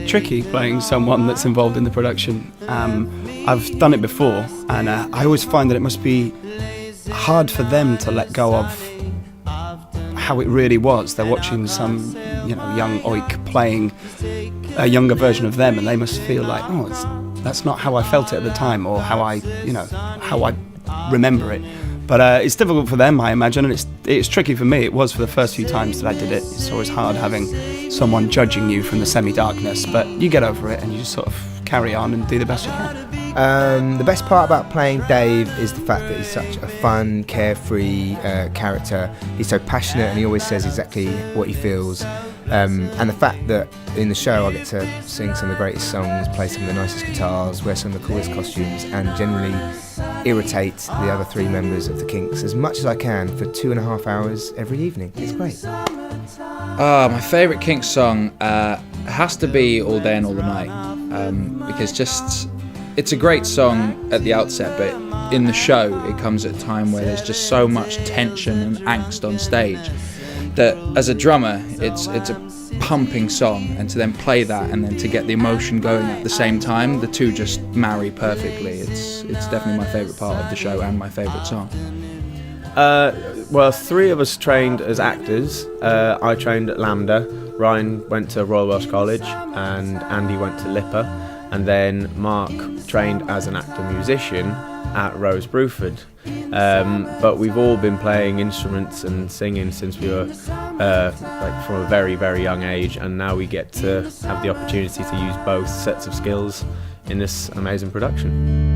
tricky playing someone that's involved in the production. I've done it before, and I always find that it must be hard for them to let go of how it really was. They're watching some, young oik playing a younger version of them, and they must feel like, that's not how I felt it at the time, or how I remember it. But it's difficult for them, I imagine, and it's tricky for me. It was for the first few times that I did it. It's always hard having someone judging you from the semi-darkness, but you get over it and you just sort of carry on and do the best you can. The best part about playing Dave is the fact that he's such a fun, carefree character. He's so passionate and he always says exactly what he feels. And the fact that in the show I get to sing some of the greatest songs, play some of the nicest guitars, wear some of the coolest costumes, and generally irritate the other three members of the Kinks as much as I can for 2.5 hours every evening. It's great. My favourite Kinks song has to be All Day and All the Night, because it's a great song at the outset, but in the show it comes at a time where there's just so much tension and angst on stage that as a drummer it's a pumping song, and to then play that and then to get the emotion going at the same time, the two just marry perfectly. It's definitely my favourite part of the show and my favourite song. Well, three of us trained as actors. I trained at Lambda, Ryan went to Royal Welsh College, and Andy went to LIPA, and then Mark trained as an actor-musician at Rose Bruford. But we've all been playing instruments and singing since we were from a very, very young age, and now we get to have the opportunity to use both sets of skills in this amazing production.